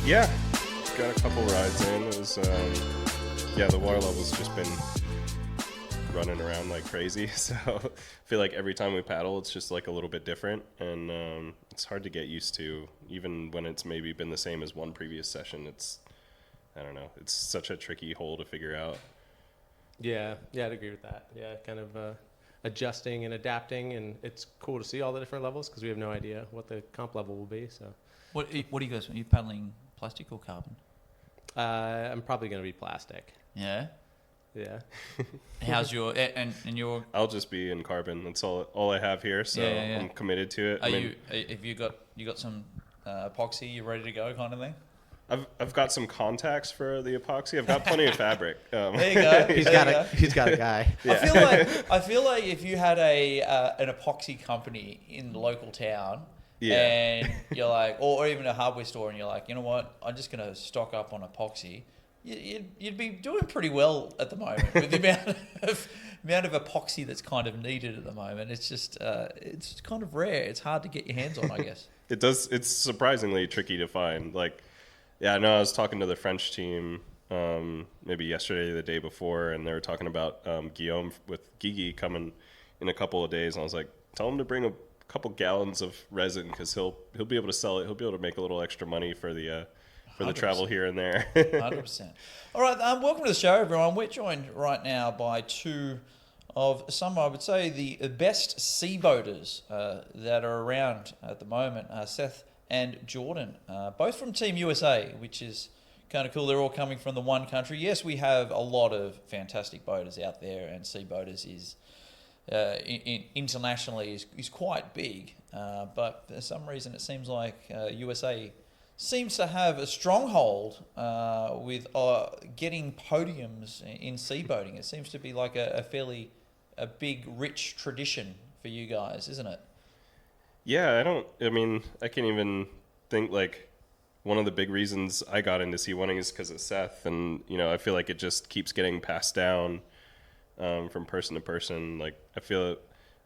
Yeah, got a couple rides in. It was, the water level's just been running around like crazy. So I feel like every time we paddle, it's just like a little bit different. And it's hard to get used to, even when it's maybe been the same as one previous session. I don't know, it's such a tricky hole to figure out. Yeah, I'd agree with that. Yeah, kind of adjusting and adapting, and it's cool to see all the different levels because we have no idea what the comp level will be. So, what do you guys? Are you paddling plastic or carbon? I'm probably going to be plastic. Yeah. Yeah. How's your and your? I'll just be in carbon. That's all I have here, so yeah. I'm committed to it. Have you got some epoxy? You ready to go, kind of thing? I've got some contacts for the epoxy. I've got plenty of fabric. There you go. He's got a guy. Yeah. I feel like if you had an epoxy company in the local town, and you're like, or even a hardware store, and you're like, you know what, I'm just gonna stock up on epoxy. You'd be doing pretty well at the moment with the amount of epoxy that's kind of needed at the moment. It's just it's kind of rare. It's hard to get your hands on, I guess. It's surprisingly tricky to find. Yeah, I know I was talking to the French team maybe yesterday or the day before, and they were talking about Guillaume with Gigi coming in a couple of days. And I was like, tell him to bring a couple gallons of resin because he'll be able to sell it. He'll be able to make a little extra money for the travel here and there. 100%. All right, welcome to the show, everyone. We're joined right now by two of some, I would say, the best sea boaters that are around at the moment, Seth and Jordan, both from Team USA, which is kind of cool. They're all coming from the one country. Yes, we have a lot of fantastic boaters out there, and sea boaters is internationally is quite big. But for some reason, it seems like USA seems to have a stronghold with getting podiums in sea boating. It seems to be like a big, rich tradition for you guys, isn't it? Yeah, I can't even think one of the big reasons I got into sea wanting is because of Seth. And, I feel like it just keeps getting passed down from person to person. I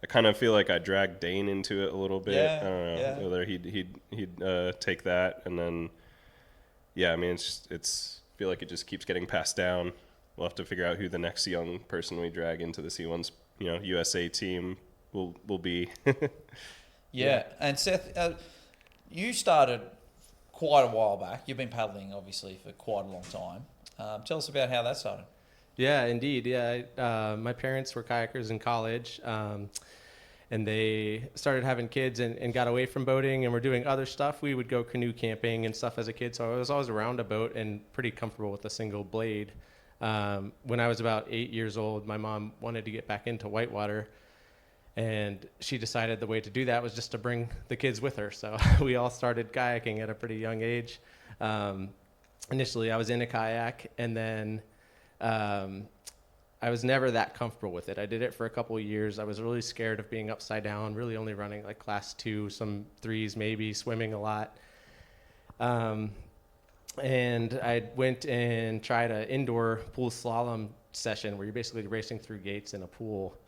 kind of feel like I dragged Dane into it a little bit. Yeah, I don't know whether he'd take that. And then, it's I feel like it just keeps getting passed down. We'll have to figure out who the next young person we drag into the C1's, USA team will be. Yeah, and Seth, you started quite a while back. You've been paddling, obviously, for quite a long time. Tell us about how that started. Yeah, indeed. Yeah, my parents were kayakers in college, and they started having kids and got away from boating and were doing other stuff. We would go canoe camping and stuff as a kid, so I was always around a boat and pretty comfortable with a single blade. When I was about 8 years old, my mom wanted to get back into whitewater, and she decided the way to do that was just to bring the kids with her. So we all started kayaking at a pretty young age. Initially, I was in a kayak, and then I was never that comfortable with it. I did it for a couple of years. I was really scared of being upside down, really only running like class 2, some 3s maybe, swimming a lot. And I went and tried an indoor pool slalom session where you're basically racing through gates in a pool.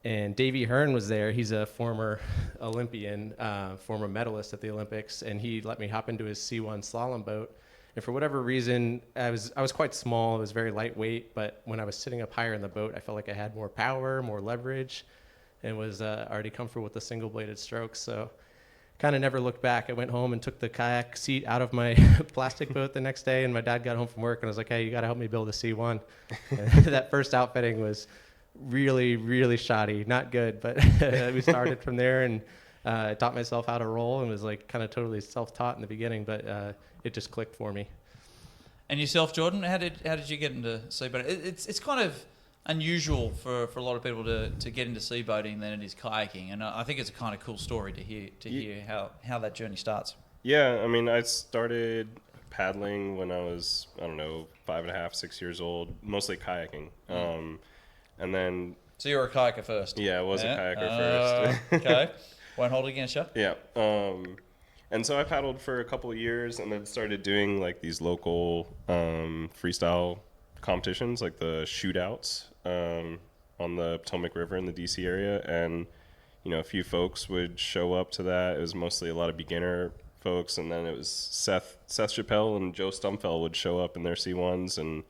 And Davey Hearn was there. He's a former Olympian, former medalist at the Olympics, and he let me hop into his C1 slalom boat. And for whatever reason, I was quite small. It was very lightweight, but when I was sitting up higher in the boat, I felt like I had more power, more leverage, and was already comfortable with the single-bladed strokes. So kind of never looked back. I went home and took the kayak seat out of my plastic boat the next day, and my dad got home from work, and I was like, hey, you got to help me build a C1. And that first outfitting was really, really shoddy, not good, but we started from there, and I taught myself how to roll and was like kind of totally self-taught in the beginning, but it just clicked for me. And yourself, Jordan, how did you get into sea boating? It's kind of unusual for a lot of people to get into sea boating than it is kayaking, and I think it's a kind of cool story to hear how that journey starts. Yeah, I started paddling when I was 5.5, 6 years old, mostly kayaking. And then... So you were a kayaker first? Yeah, I was a kayaker first. Okay. Won't hold it against you? Yeah. And so I paddled for a couple of years and then started doing these local freestyle competitions, like the shootouts on the Potomac River in the DC area. And, a few folks would show up to that. It was mostly a lot of beginner folks, and then it was Seth Chapelle and Joe Stumfeld would show up in their C1s and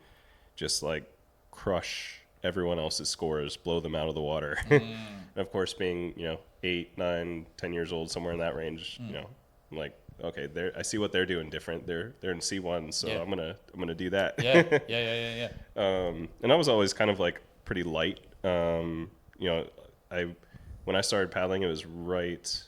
just like crush everyone else's scores, blow them out of the water. And of course, being 8, 9, 10 years old, somewhere in that range, I'm like, okay, I see what they're doing different. They're in C1, so I'm gonna do that. Yeah. And I was always kind of like pretty light. When I started paddling, it was right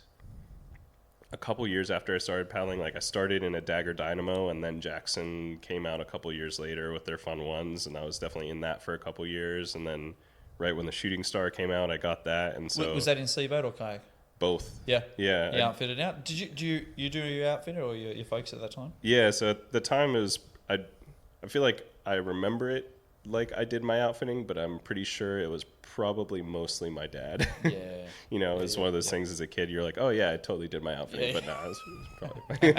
a couple years after I started paddling. Like I started in a Dagger Dynamo, and then Jackson came out a couple years later with their Fun Ones, and I was definitely in that for a couple years. And then right when the Shooting Star came out, I got that. And so was that in Seaboat or kayak? Both. Yeah. Yeah. You outfitted out. Did you do your outfit or your folks at that time? Yeah. So at the time I feel like I remember it like I did my outfitting, but I'm pretty sure it was probably mostly my dad. Yeah. It's one of those things as a kid, you're like, oh yeah, I totally did my outfitting, but no, it was probably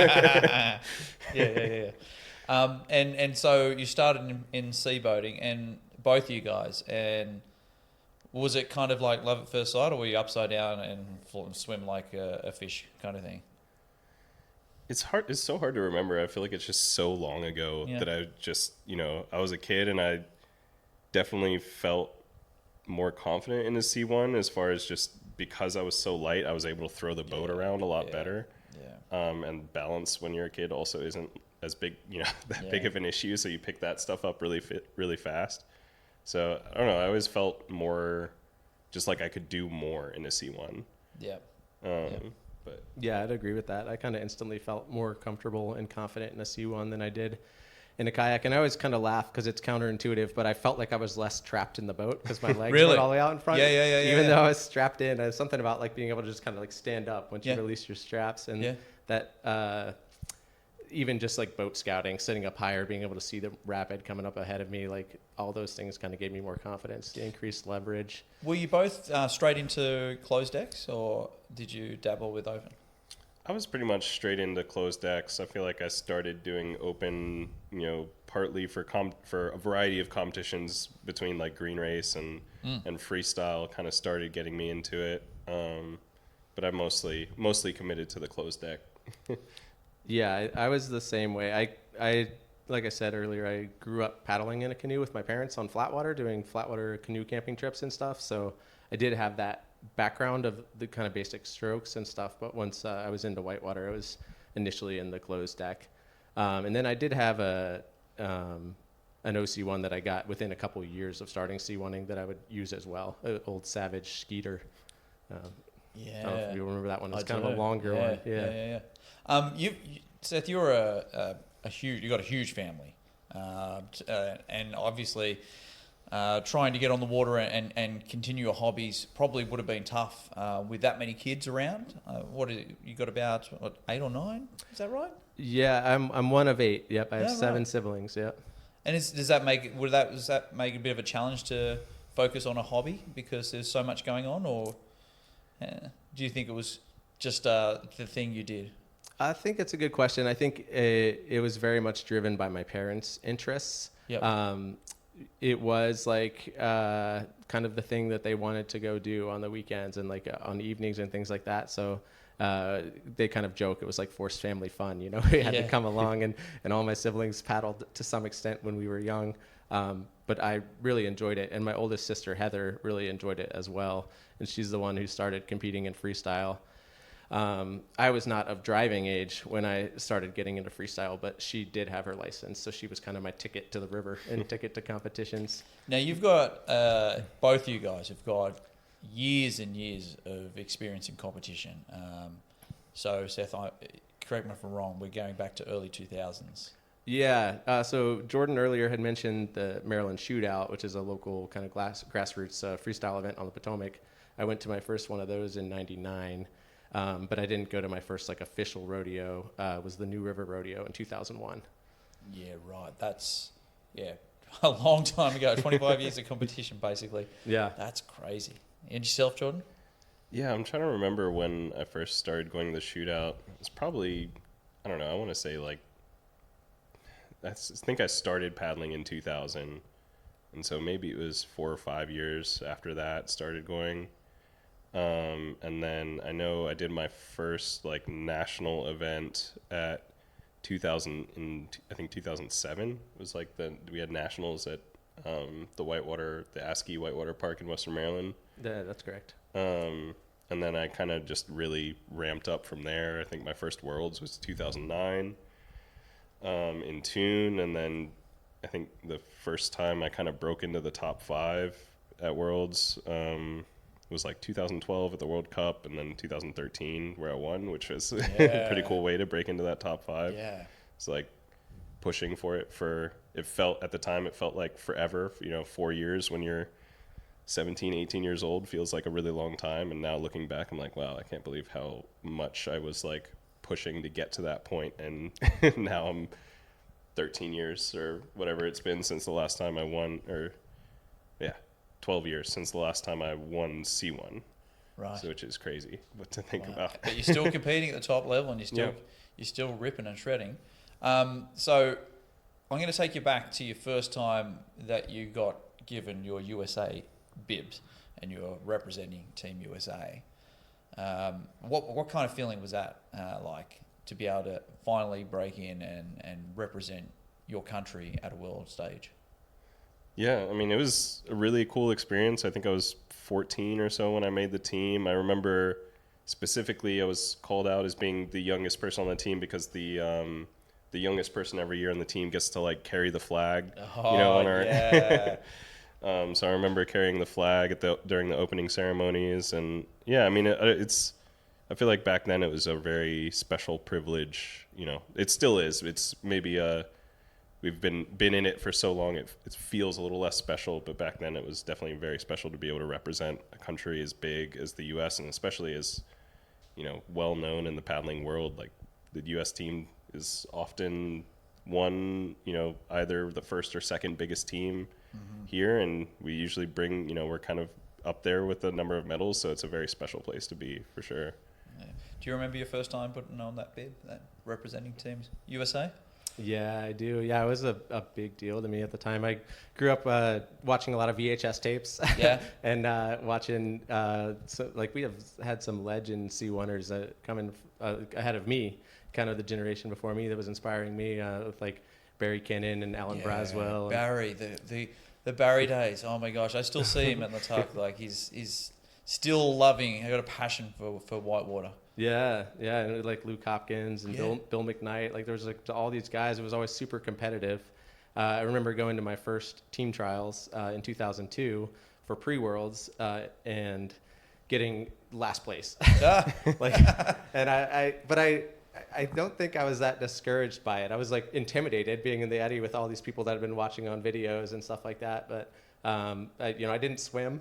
Yeah. And so you started in seaboating, and both of you guys, and was it kind of like love at first sight, or were you upside down and swim like a fish kind of thing? It's hard. It's so hard to remember. I feel like it's just so long ago that I just, I was a kid, and I definitely felt more confident in the C1 as far as just because I was so light, I was able to throw the boat around a lot better. Yeah. And balance when you're a kid also isn't as big, big of an issue. So you pick that stuff up really fast. So I don't know. I always felt more just like I could do more in a C1. Yeah. But yeah, I'd agree with that. I kind of instantly felt more comfortable and confident in a C1 than I did in a kayak. And I always kind of laugh because it's counterintuitive, but I felt like I was less trapped in the boat because my legs were all the way out in front. Even though I was strapped in, there's something about like being able to just kind of like stand up once you release your straps, and that even just like boat scouting, sitting up higher, being able to see the rapid coming up ahead of me, like all those things kind of gave me more confidence, the increased leverage. Were you both straight into closed decks, or did you dabble with open? I was pretty much straight into closed decks. I feel like I started doing open, partly for a variety of competitions between like green race and freestyle kind of started getting me into it. But I'm mostly committed to the closed deck. Yeah, I was the same way. I like I said earlier, I grew up paddling in a canoe with my parents on flatwater, doing flatwater canoe camping trips and stuff. So I did have that background of the kind of basic strokes and stuff. But once I was into whitewater, I was initially in the closed deck. And then I did have an OC1 that I got within a couple of years of starting C1ing that I would use as well, an old Savage Skeeter. I don't know if you remember that one. It's kind of a longer one. Yeah. Seth, you're you got a huge family, and obviously trying to get on the water and continue your hobbies probably would have been tough with that many kids around. You got about 8 or 9? Is that right? Yeah, I'm one of 8. Yep, I have 7 siblings. Yep. And does that make it a bit of a challenge to focus on a hobby because there's so much going on, or do you think it was just the thing you did? I think it's a good question. I think it was very much driven by my parents' interests. Yep. It was like kind of the thing that they wanted to go do on the weekends and like on evenings and things like that. So they kind of joke it was like forced family fun. We had to come along, and all my siblings paddled to some extent when we were young. But I really enjoyed it, and my oldest sister Heather really enjoyed it as well, and she's the one who started competing in freestyle. I was not of driving age when I started getting into freestyle, but she did have her license, so she was kind of my ticket to the river and ticket to competitions. Now you've got both you guys have got years and years of experience in competition. So Seth, correct me if I'm wrong, we're going back to early 2000s. Yeah, so Jordan earlier had mentioned the Maryland Shootout, which is a local kind of grassroots freestyle event on the Potomac. I went to my first one of those in '99. But I didn't go to my first like official rodeo. Was the New River Rodeo in 2001. Yeah, right. That's a long time ago. 25 years of competition, basically. Yeah, that's crazy. And yourself, Jordan? Yeah, I'm trying to remember when I first started going to the shootout. It's probably, I don't know. I want to say like, I think I started paddling in 2000, and so maybe it was 4 or 5 years after that started going. And then I know I did my first like national event at 2000 in I think 2007. It was like we had nationals at the ASCII Whitewater Park in Western Maryland. Yeah, that's correct. And then I kind of just really ramped up from there. I think my first Worlds was 2009 in Tune, and then I think the first time I kind of broke into the top 5 at Worlds was like 2012 at the World Cup, and then 2013 where I won, which was a pretty cool way to break into that top 5. Yeah. It's like pushing for it it felt like forever, 4 years when you're 17, 18 years old feels like a really long time. And now looking back, I'm like, wow, I can't believe how much I was like pushing to get to that point. And now I'm 13 years or whatever it's been since the last time I won, 12 years since the last time I won C1. Right. So, which is crazy, but to think about. But you're still competing at the top level, and you're still ripping and shredding. So I'm going to take you back to your first time that you got given your USA bibs and you're representing Team USA. What kind of feeling was that like to be able to finally break in and represent your country at a world stage? Yeah, I mean, it was a really cool experience. I think I was 14 or so when I made the team. I remember specifically I was called out as being the youngest person on the team because the youngest person every year on the team gets to like carry the flag. On our yeah. So I remember carrying the flag during the opening ceremonies, and yeah, I mean, I feel like back then it was a very special privilege. It still is. It's maybe we've been in it for so long, it feels a little less special, but back then it was definitely very special to be able to represent a country as big as the U.S. and especially as well known in the paddling world. Like the U.S. team is often either the first or second biggest team here, and we usually bring, we're kind of up there with the number of medals, so it's a very special place to be for sure. Yeah. Do you remember your first time putting on that bib, that representing teams USA? Yeah, I do. Yeah, it was a big deal to me at the time. I grew up watching a lot of VHS tapes. Yeah. And watching, we have had some legend C1ers coming ahead of me, kind of the generation before me that was inspiring me, with like Barry Kennan and Alan Braswell. Barry, the Barry days. Oh my gosh, I still see him at the tuck. Like he's still loving. He got a passion for whitewater. Yeah, and like Luke Hopkins and Bill McKnight. Like there was like all these guys. It was always super competitive. I remember going to my first team trials in 2002 for pre-worlds and getting last place. I don't think I was that discouraged by it. I was like intimidated being in the eddy with all these people that I've been watching on videos and stuff like that. But I didn't swim,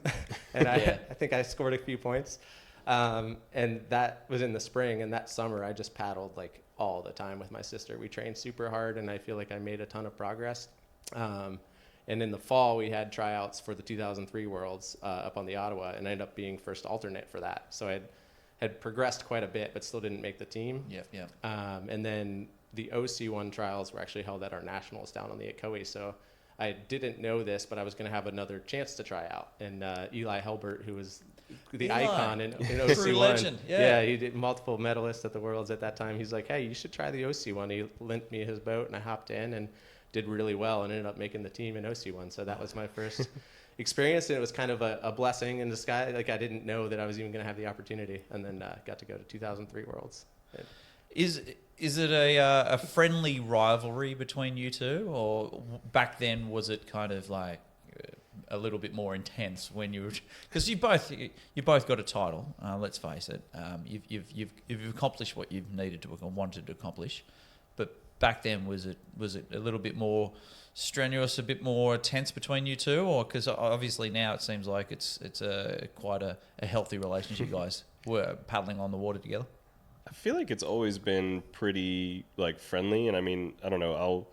and I think I scored a few points. And that was in the spring, and that summer I just paddled like all the time with my sister. We trained super hard, and I feel like I made a ton of progress. And in the fall, we had tryouts for the 2003 Worlds up on the Ottawa, and I ended up being first alternate for that. So I had progressed quite a bit, but still didn't make the team. Yeah. And then the OC1 trials were actually held at our nationals down on the Ecoe. So I didn't know this, but I was going to have another chance to try out. And Eli Helbert, who was the icon in OC1. True legend, yeah, he did multiple medalists at the Worlds at that time. He's like, hey, you should try the OC1. He lent me his boat, and I hopped in and did really well and ended up making the team in OC1. So that was my first experience, and it was kind of a blessing in disguise. Like I didn't know that I was even going to have the opportunity, and then got to go to 2003 Worlds. Is it a friendly rivalry between you two, or back then was it kind of like a little bit more intense when you were, because you both got a title. Let's face it, you've accomplished what you've needed to or wanted to accomplish, but back then was it a little bit more strenuous, a bit more tense between you two, or because obviously now it seems like it's quite a healthy relationship. You guys were paddling on the water together. I feel like it's always been pretty like friendly, and I mean, I don't know,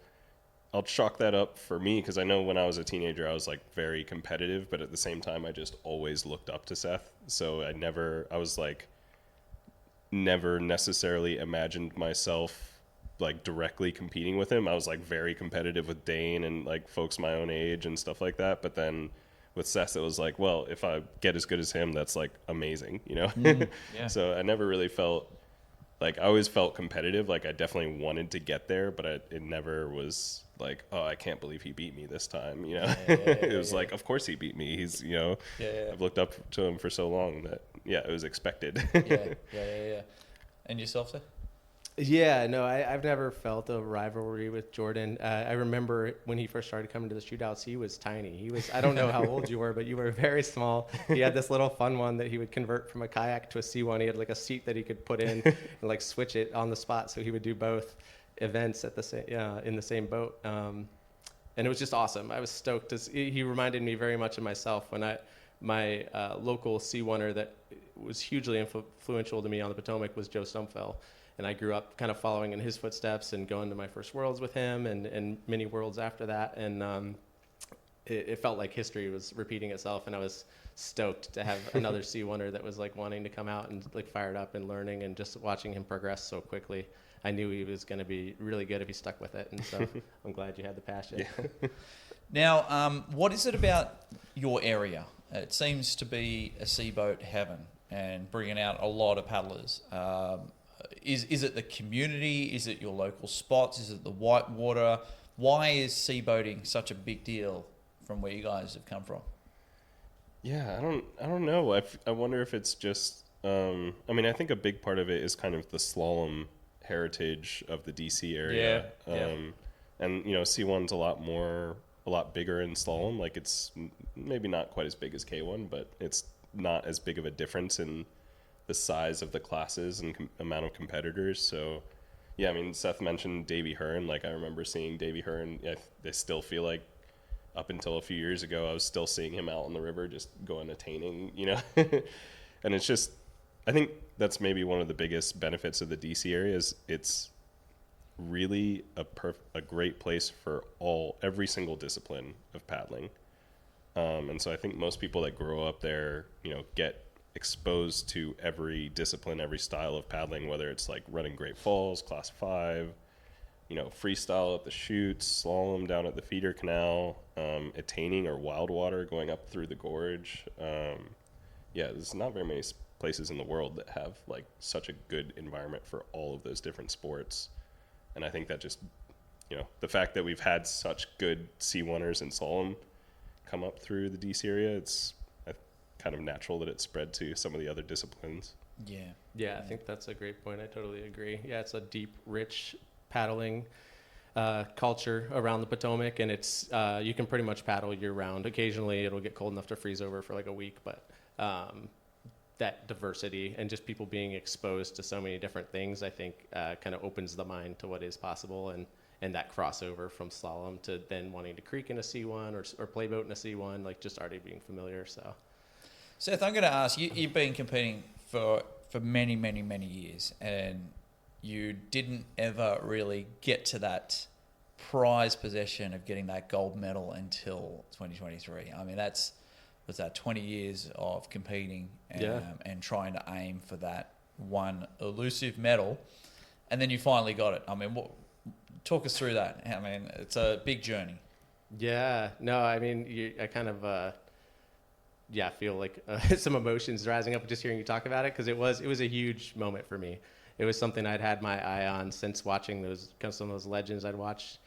I'll chalk that up for me because I know when I was a teenager I was like very competitive, but at the same time I just always looked up to Seth. So I was like never necessarily imagined myself like directly competing with him. I was like very competitive with Dane and like folks my own age and stuff like that. But then with Seth, it was like, well, if I get as good as him, that's like amazing, you know? Yeah. So I never really felt like, I always felt competitive. Like I definitely wanted to get there, but it never was like, oh, I can't believe he beat me this time, you know? It was like, of course he beat me. He's, you know, I've looked up to him for so long that, yeah, it was expected. Yeah. And yourself, sir? Yeah, no, I've never felt a rivalry with Jordan. I remember when he first started coming to the shootouts, he was tiny. I don't know how old you were, but you were very small. He had this little fun one that he would convert from a kayak to a C1. He had like a seat that he could put in and like switch it on the spot. So he would do both events at the same, in the same boat. And it was just awesome. I was stoked. He reminded me very much of myself when my local C1er that was hugely influential to me on the Potomac was Joe Stumpfell. And I grew up kind of following in his footsteps and going to my first Worlds with him and many Worlds after that. And it felt like history was repeating itself. And I was stoked to have another C1er that was like wanting to come out and like fired up and learning, and just watching him progress so quickly. I knew he was going to be really good if he stuck with it. And so I'm glad you had the passion. Yeah. Now, what is it about your area? It seems to be a seaboat heaven and bringing out a lot of paddlers. Is it the community? Is it your local spots? Is it the whitewater? Why is seaboating such a big deal from where you guys have come from? Yeah, I don't know. I wonder if it's just, I mean, I think a big part of it is kind of the slalom heritage of the DC area. And, you know, C1's a lot bigger in slalom. Like it's maybe not quite as big as K1, but it's not as big of a difference in the size of the classes and amount of competitors. So yeah, I mean, Seth mentioned Davey Hearn. Like I remember seeing Davey Hearn. I still feel like up until a few years ago, I was still seeing him out on the river, just going attaining, you know? And it's just, I think that's maybe one of the biggest benefits of the DC area is it's really a great place for every single discipline of paddling. And so I think most people that grow up there, you know, get exposed to every discipline, every style of paddling, whether it's like running Great Falls, Class 5, you know, freestyle at the chutes, slalom down at the feeder canal, attaining or wild water going up through the gorge. Yeah, there's not very many places in the world that have like such a good environment for all of those different sports. And I think that just, you know, the fact that we've had such good C1ers in slalom come up through the DC area, it's kind of natural that it spread to some of the other disciplines. Yeah, I think that's a great point. I totally agree. Yeah, it's a deep, rich paddling culture around the Potomac, and it's you can pretty much paddle year round. Occasionally it'll get cold enough to freeze over for like a week, but that diversity and just people being exposed to so many different things, I think kind of opens the mind to what is possible, and that crossover from slalom to then wanting to creek in a C1 or playboat in a C1, like just already being familiar. So Seth, I'm going to ask you, you've been competing for many, many, many years, and you didn't ever really get to that prize possession of getting that gold medal until 2023. I mean, was that 20 years of competing and trying to aim for that one elusive medal, and then you finally got it. I mean, talk us through that. I mean, it's a big journey. Yeah, no, I mean, I kind of feel like some emotions rising up just hearing you talk about it, because it was a huge moment for me. It was something I'd had my eye on since watching some of those legends I'd watched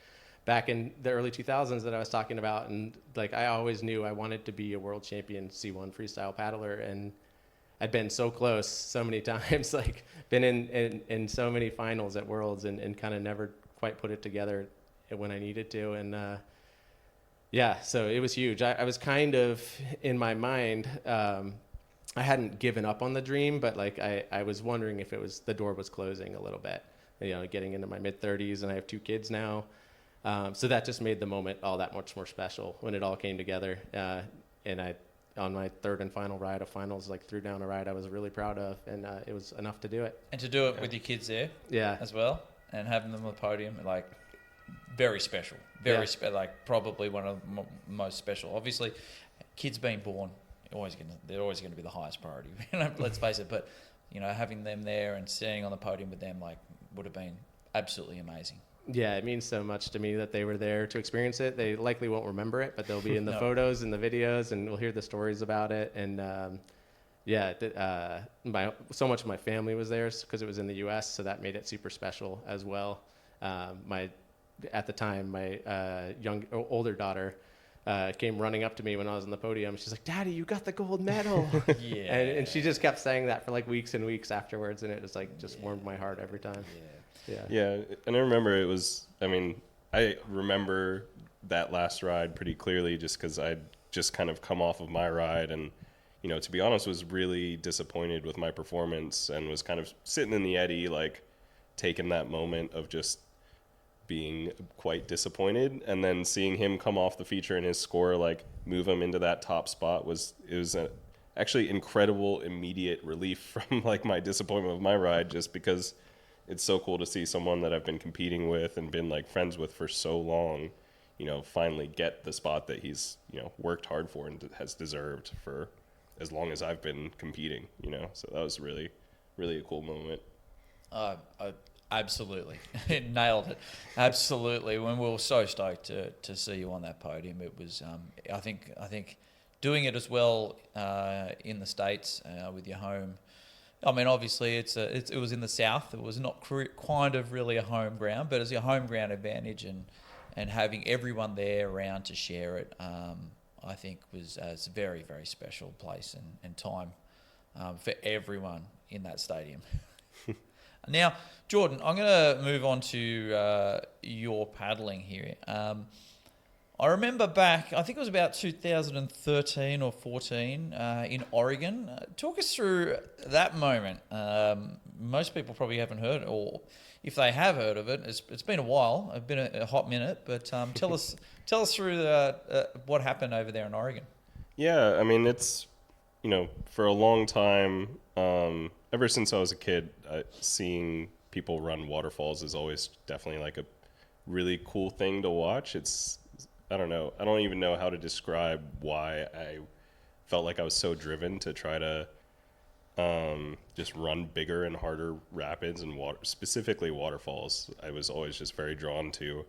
back in the early 2000s that I was talking about, and like I always knew I wanted to be a world champion C1 freestyle paddler, and I'd been so close so many times, like been in so many finals at Worlds, and kind of never quite put it together when I needed to, and so it was huge. I was kind of in my mind. I hadn't given up on the dream, but like I was wondering if the door was closing a little bit, you know, getting into my mid-30s, and I have 2 kids now. So that just made the moment all that much more special when it all came together. And I, on my 3rd and final ride of finals, like threw down a ride I was really proud of, and it was enough to do it. And to do it with your kids there as well, and having them on the podium, like very special, like probably one of the most special. Obviously, kids being born, they're always going to be the highest priority. Let's face it. But you know, having them there and standing on the podium with them, like, would have been absolutely amazing. Yeah, it means so much to me that they were there to experience it. They likely won't remember it, but they'll be in the No. photos and the videos, and we'll hear the stories about it. And so much of my family was there because it was in the U.S., so that made it super special as well. At the time, my older daughter came running up to me when I was on the podium. She's like, "Daddy, you got the gold medal!" Yeah. and she just kept saying that for like weeks and weeks afterwards, and it was like just warmed my heart every time. Yeah, and I remember it was. I mean, I remember that last ride pretty clearly, just because I'd just kind of come off of my ride, and to be honest, was really disappointed with my performance, and was kind of sitting in the eddy, like taking that moment of just being quite disappointed, and then seeing him come off the feature and his score like move him into that top spot was actually incredible immediate relief from like my disappointment of my ride, just because it's so cool to see someone that I've been competing with and been like friends with for so long, finally get the spot that he's worked hard for and has deserved for as long as I've been competing. So that was really, really a cool moment. Absolutely. It nailed it. Absolutely. When we were so stoked to see you on that podium, it was, I think doing it as well in the States with your home. I mean, obviously it was in the South. It was not kind of really a home ground, but as your home ground advantage and having everyone there around to share it, I think it's a very, very special place and time for everyone in that stadium. Now, Jordan, I'm going to move on to your paddling here. I remember back, I think it was about 2013 or 14 in Oregon. Talk us through that moment. Most people probably haven't heard it, or if they have heard of it, it's been a while. It's been a hot minute, but tell us through what happened over there in Oregon. Yeah, I mean, it's, for a long time, ever since I was a kid, seeing people run waterfalls is always definitely like a really cool thing to watch. I don't know. I don't even know how to describe why I felt like I was so driven to try to just run bigger and harder rapids and specifically waterfalls. I was always just very drawn to.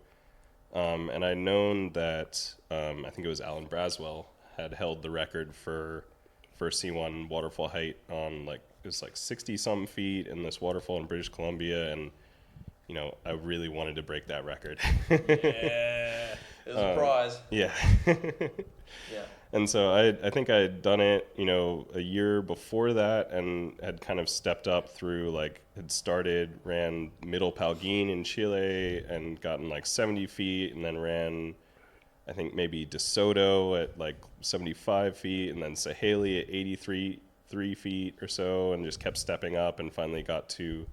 And I'd known that I think it was Alan Braswell had held the record for C1 waterfall height on it was 60 some feet in this waterfall in British Columbia, and I really wanted to break that record. Yeah, it was a prize. Yeah. Yeah. And so I think I had done it, a year before that, and had kind of stepped up through, ran Middle Palguin in Chile and gotten 70 feet, and then ran, I think maybe De Soto at 75 feet, and then Sahaley at 83 feet or so, and just kept stepping up, and finally got to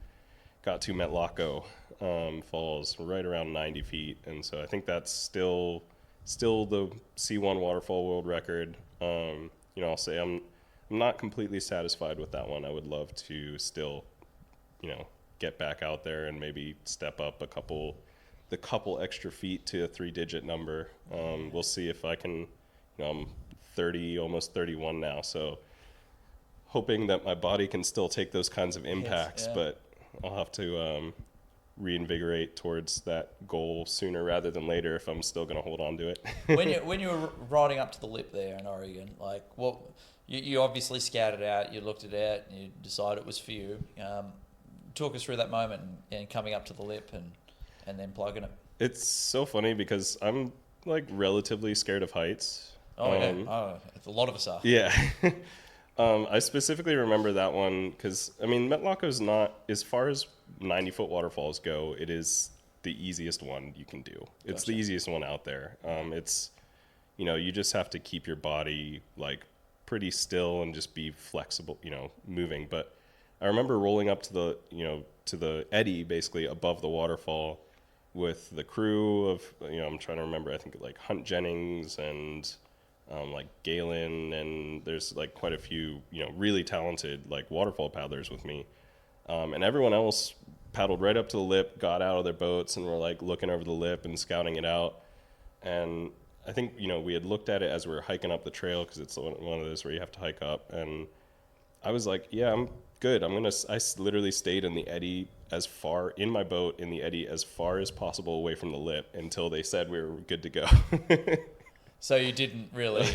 Metlaco Falls right around 90 feet. And so I think that's still the C1 waterfall world record. I'll say I'm not completely satisfied with that one. I would love to still, get back out there and maybe step up the couple extra feet to a 3-digit number. We'll see if I can. I'm 30, almost 31 now, so hoping that my body can still take those kinds of impacts, but I'll have to reinvigorate towards that goal sooner rather than later if I'm still going to hold on to it. When you were riding up to the lip there in Oregon, what you obviously scouted out, you looked at it, and you decided it was for you. Talk us through that moment and coming up to the lip and then plugging it. It's so funny because I'm relatively scared of heights. Oh, yeah. A lot of us are. Yeah. I specifically remember that one because, Metlaco's not, as far as 90-foot waterfalls go, it is the easiest one you can do. It's the easiest one out there. It's, you just have to keep your body, pretty still and just be flexible, moving. But I remember rolling up to the eddy, basically, above the waterfall with the crew of, I'm trying to remember, I think, Hunt Jennings and Galen, and there's quite a few really talented waterfall paddlers with me, and everyone else paddled right up to the lip, got out of their boats, and were looking over the lip and scouting it out. And I think we had looked at it as we were hiking up the trail, because it's one of those where you have to hike up, and I was like, yeah, I'm good. Literally stayed in the eddy in my boat in the eddy as far as possible away from the lip until they said we were good to go. So you didn't really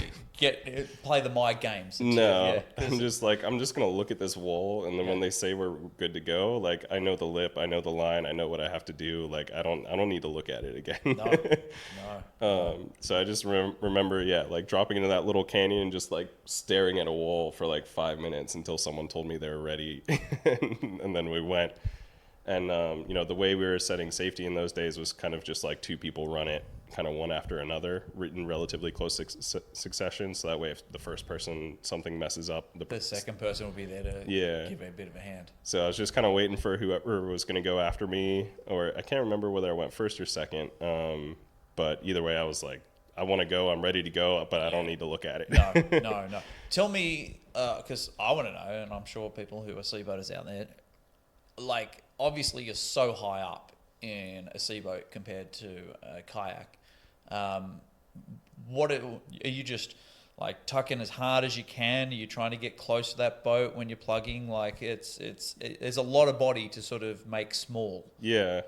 play the my games. No, I'm just going to look at this wall, and then when they say we're good to go, like, I know the lip, I know the line, I know what I have to do. Like, I don't need to look at it again. No. So I just remember, like dropping into that little canyon and just like staring at a wall for like 5 minutes until someone told me they were ready, and then we went. And the way we were setting safety in those days was kind of just like 2 people run it, kind of one after another, in relatively close succession. So that way, if the first person something messes up, the second person will be there to give it a bit of a hand. So I was just kind of waiting for whoever was going to go after me, or I can't remember whether I went first or second. But either way, I was like, I want to go, I'm ready to go, but I don't need to look at it. No. Tell me, because I want to know, and I'm sure people who are seaboaters out there, like, obviously you're so high up in a seaboat compared to a kayak. Are you just like tucking as hard as you can? Are you trying to get close to that boat when you're plugging? Like, there's a lot of body to sort of make small. Yeah.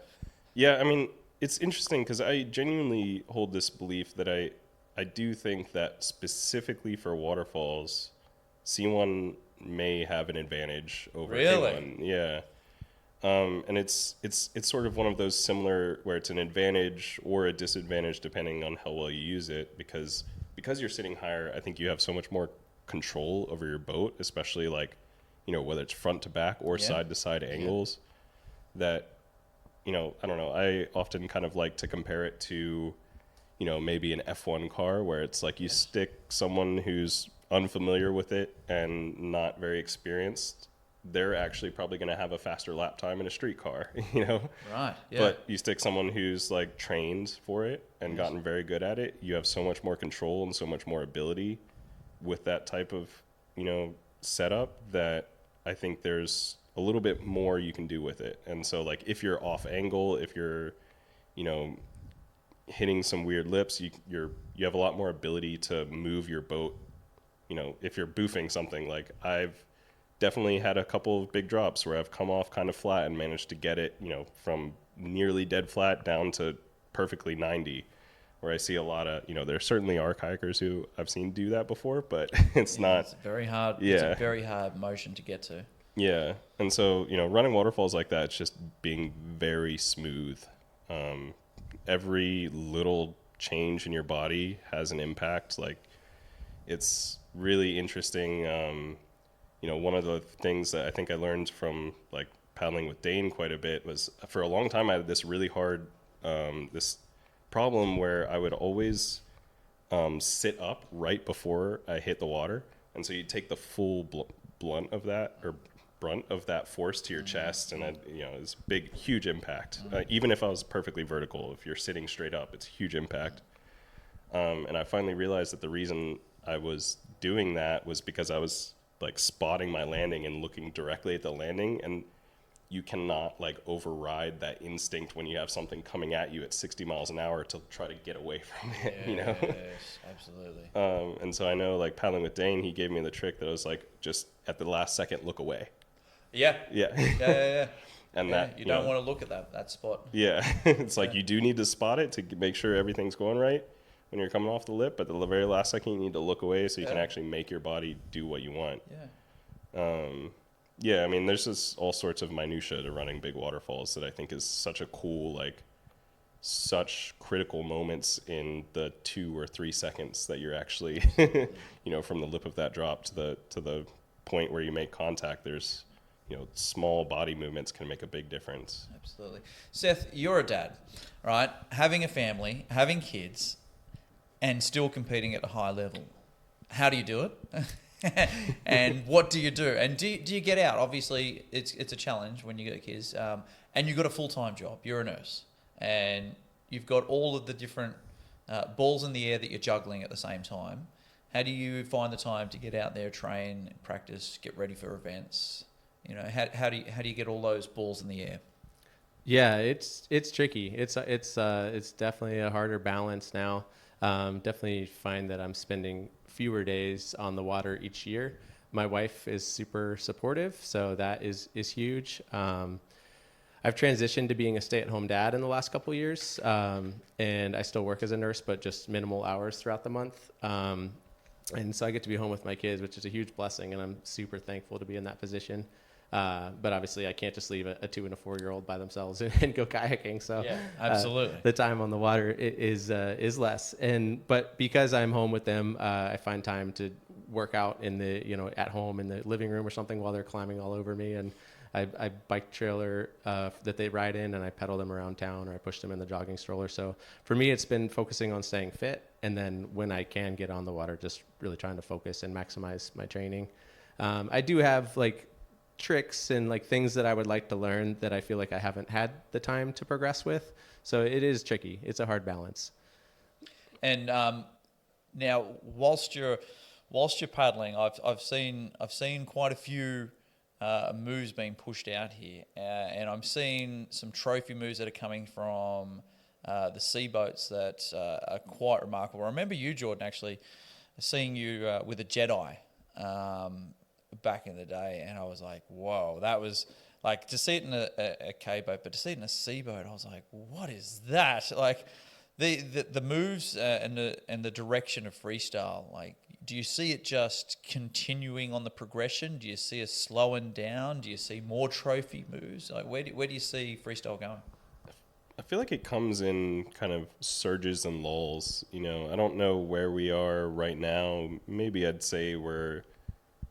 I mean, it's interesting because I genuinely hold this belief that I do think that specifically for waterfalls, C1 may have an advantage over A1. Yeah. And it's sort of one of those similar where it's an advantage or a disadvantage depending on how well you use it, because you're sitting higher, I think you have so much more control over your boat, especially like, whether it's front to back or side to side angles, that, I don't know, I often kind of like to compare it to, maybe an F1 car where it's like you stick someone who's unfamiliar with it and not very experienced, they're actually probably going to have a faster lap time in a street car, Right. Yeah. But you stick someone who's like trained for it and gotten very good at it, you have so much more control and so much more ability with that type of, setup, that I think there's a little bit more you can do with it. And so like if you're off angle, if you're, hitting some weird lips, you have a lot more ability to move your boat. If you're boofing something, like I've definitely had a couple of big drops where I've come off kind of flat and managed to get it, from nearly dead flat down to perfectly 90, where I see a lot of, there certainly are kayakers who I've seen do that before, but it's not. It's very hard. Yeah. It's a very hard motion to get to. Yeah. And so, running waterfalls like that, it's just being very smooth. Every little change in your body has an impact. Like, it's really interesting. One of the things that I think I learned from like paddling with Dane quite a bit was, for a long time I had this really hard this problem where I would always sit up right before I hit the water, and so you take the full brunt of that force to your chest, and it's big, huge impact. Even if I was perfectly vertical, if you're sitting straight up, it's a huge impact. And I finally realized that the reason I was doing that was because I was like spotting my landing and looking directly at the landing, and you cannot like override that instinct when you have something coming at you at 60 miles an hour to try to get away from it. Yes, absolutely. And so I know, like paddling with Dane, he gave me the trick that I was like, just at the last second, look away. Yeah. And that you don't want to look at that spot. Yeah. It's like you do need to spot it to make sure everything's going right when you're coming off the lip, but the very last second you need to look away so you can actually make your body do what you want. I mean, there's just all sorts of minutia to running big waterfalls that I think is such a cool, like, such critical moments in the 2 or 3 seconds that you're actually, from the lip of that drop to the point where you make contact. There's, small body movements can make a big difference. Absolutely. Seth, you're a dad, right? Having a family, having kids, and still competing at a high level. How do you do it? And what do you do? And do you get out? Obviously, it's a challenge when you get kids. And you've got a full-time job. You're a nurse. And you've got all of the different balls in the air that you're juggling at the same time. How do you find the time to get out there, train, practice, get ready for events? How do you get all those balls in the air? Yeah, it's tricky. It's definitely a harder balance now. Definitely find that I'm spending fewer days on the water each year, My wife is super supportive, so that is huge. I've transitioned to being a stay-at-home dad in the last couple of years, and I still work as a nurse, but just minimal hours throughout the month. And so I get to be home with my kids, which is a huge blessing, and I'm super thankful to be in that position. But obviously, I can't just leave a 2 and a 4-year-old by themselves and go kayaking. So Yeah, absolutely. the time on the water is less. But because I'm home with them, I find time to work out in the at home in the living room or something while they're climbing all over me. And I bike trailer that they ride in, and I pedal them around town, or I push them in the jogging stroller. So for me, it's been focusing on staying fit, and then when I can get on the water, just really trying to focus and maximize my training. I do have like tricks and like things that I would like to learn that I feel like I haven't had the time to progress with. So it is tricky. It's a hard balance. And now, whilst you're paddling, I've seen quite a few moves being pushed out here, and I'm seeing some trophy moves that are coming from the sea boats that are quite remarkable. I remember you, Jordan, actually seeing you with a Jedi back in the day, and I was like, whoa, that was like, to see it in a K boat, but to see it in a sea boat, I was like, what is that? Like the moves and the direction of freestyle, like, do you see it just continuing on the progression? Do you see us slowing down? Do you see more trophy moves? Like, where do you see freestyle going? I feel like it comes in kind of surges and lulls. I don't know where we are right now. Maybe I'd say we're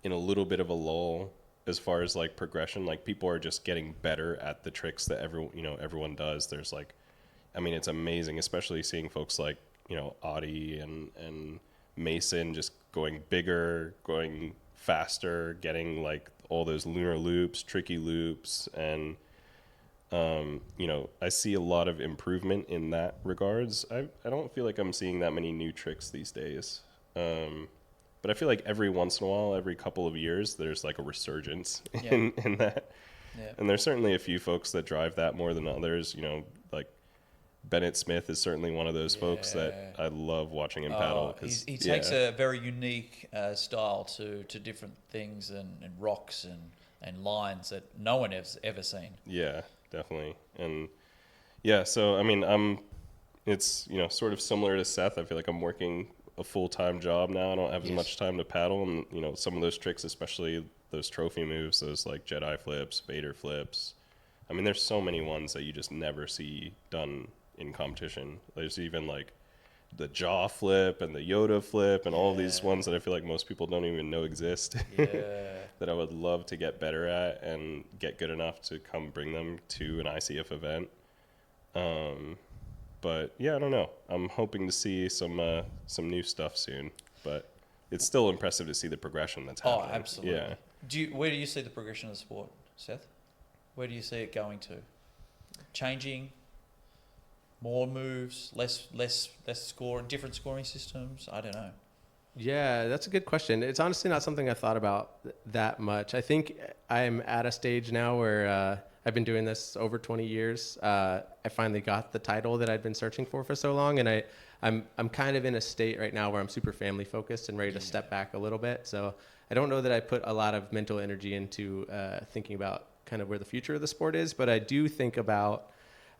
in a little bit of a lull as far as like progression. Like, people are just getting better at the tricks that everyone does. There's like, I mean, it's amazing, especially seeing folks like, Audie and Mason just going bigger, going faster, getting like all those lunar loops, tricky loops. And, I see a lot of improvement in that regards. I don't feel like I'm seeing that many new tricks these days. But I feel like every once in a while, every couple of years, there's like a resurgence in that. Yeah. And there's certainly a few folks that drive that more than others. Like Bennett Smith is certainly one of those folks that I love watching him paddle. Cause, he takes a very unique style to different things and rocks and lines that no one has ever seen. Yeah, definitely. And yeah, so I mean, it's sort of similar to Seth. I feel like I'm working a full-time job now. I don't have as much time to paddle, and some of those tricks, especially those trophy moves, those like Jedi flips, Vader flips. I mean, there's so many ones that you just never see done in competition. There's even like the jaw flip and the Yoda flip and all of these ones that I feel like most people don't even know exist. That I would love to get better at and get good enough to come bring them to an ICF event. But yeah, I don't know. I'm hoping to see some new stuff soon. But it's still impressive to see the progression that's happening. Oh, absolutely. Yeah. Where do you see the progression of the sport, Seth? Where do you see it going to? Changing? More moves? Less score? Different scoring systems? I don't know. Yeah, that's a good question. It's honestly not something I thought about that much. I think I'm at a stage now where I've been doing this over 20 years. I finally got the title that I'd been searching for so long, and I'm kind of in a state right now where I'm super family focused and ready to step back a little bit. So I don't know that I put a lot of mental energy into thinking about kind of where the future of the sport is, but I do think about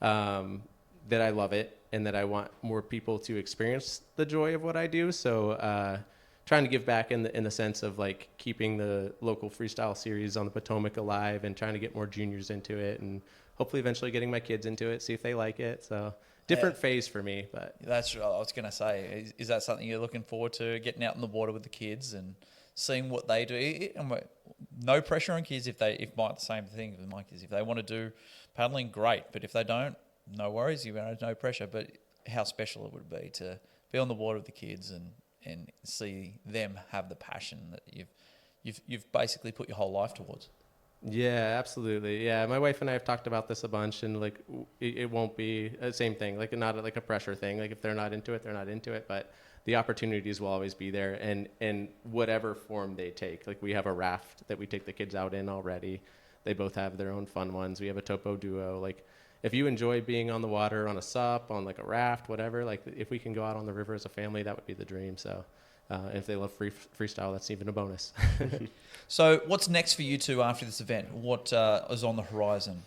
that I love it and that I want more people to experience the joy of what I do. So trying to give back in the sense of like keeping the local freestyle series on the Potomac alive and trying to get more juniors into it, and hopefully eventually getting my kids into it, see if they like it. So different phase for me, but that's what I was going to say. Is that something you're looking forward to, getting out in the water with the kids and seeing what they do? No pressure on kids if the same thing with my kids. If they want to do paddling, great. But if they don't, no worries. You know, no pressure. But how special it would be to be on the water with the kids and see them have the passion that you've basically put your whole life towards. Yeah, absolutely. Yeah, my wife and I have talked about this a bunch, and like it won't be the same thing. Like not like a pressure thing. Like if they're not into it, they're not into it. But the opportunities will always be there, and whatever form they take. Like we have a raft that we take the kids out in already. They both have their own fun ones. We have a topo duo. Like if you enjoy being on the water, on a sup, on like a raft, whatever. Like if we can go out on the river as a family, that would be the dream. So If they love freestyle, that's even a bonus. So what's next for you two after this event? What is on the horizon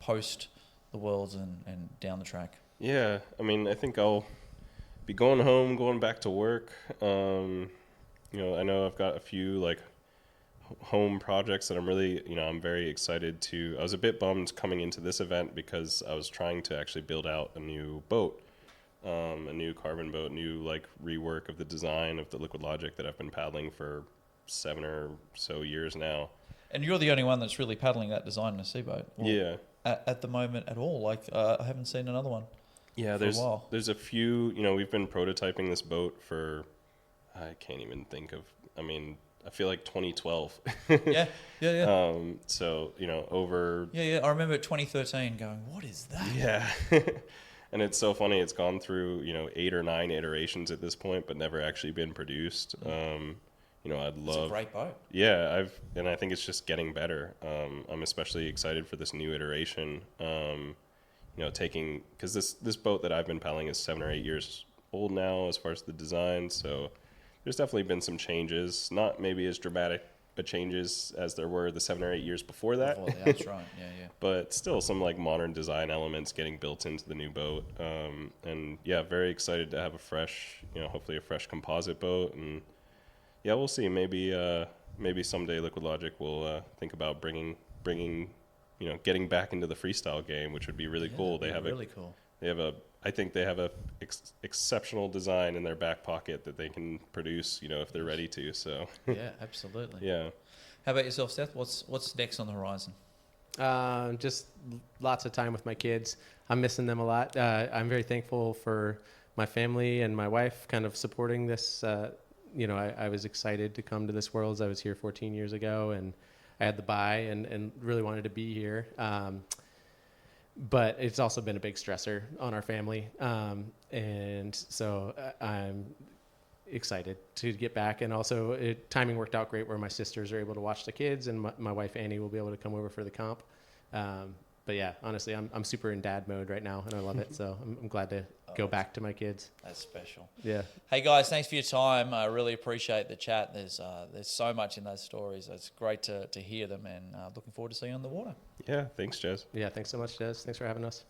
post the Worlds and down the track? Yeah, I mean, I think I'll be going home, going back to work. You know, I know I've got a few like home projects that I'm really, you know, I'm very excited to. I was a bit bummed coming into this event because I was trying to actually build out a new boat, a new carbon boat, new like rework of the design of the Liquid Logic that I've been paddling for 7 or so years now. And you're the only one that's really paddling that design in a seaboat. Yeah. At the moment at all. Like I haven't seen another one. Yeah, for a while. there's a few, you know, we've been prototyping this boat for, I can't even think of, I mean, I feel like 2012. Yeah. So, you know, over. Yeah. I remember 2013 going, what is that? Yeah. And it's so funny. It's gone through, you know, 8 or 9 iterations at this point, but never actually been produced. You know, I'd love. It's a great boat. Yeah, I think it's just getting better. I'm especially excited for this new iteration. You know, because this boat that I've been paddling is 7 or 8 years old now as far as the design. So there's definitely been some changes, not maybe as dramatic a changes as there were the 7 or 8 years before that. That's right. Yeah. But still some like modern design elements getting built into the new boat. And yeah, very excited to have a fresh, you know, hopefully a fresh composite boat. And yeah, we'll see. Maybe someday Liquid Logic will think about bringing, you know, getting back into the freestyle game, which would be really cool. They have really cool. I think they have a exceptional design in their back pocket that they can produce, you know, if they're ready to. So yeah, absolutely. Yeah. How about yourself, Seth? What's next on the horizon? Just lots of time with my kids. I'm missing them a lot. I'm very thankful for my family and my wife kind of supporting this. You know, I was excited to come to this Worlds. I was here 14 years ago, and I had the buy and really wanted to be here. But it's also been a big stressor on our family. And so I'm excited to get back. And also timing worked out great where my sisters are able to watch the kids, and my wife Annie will be able to come over for the comp. But yeah, honestly, I'm super in dad mode right now, and I love it. So I'm glad to go back to my kids. That's special. Yeah. Hey guys, thanks for your time. I really appreciate the chat. There's so much in those stories. It's great to hear them, and looking forward to seeing you on the water. Yeah. Thanks, Jez. Yeah. Thanks so much, Des. Thanks for having us.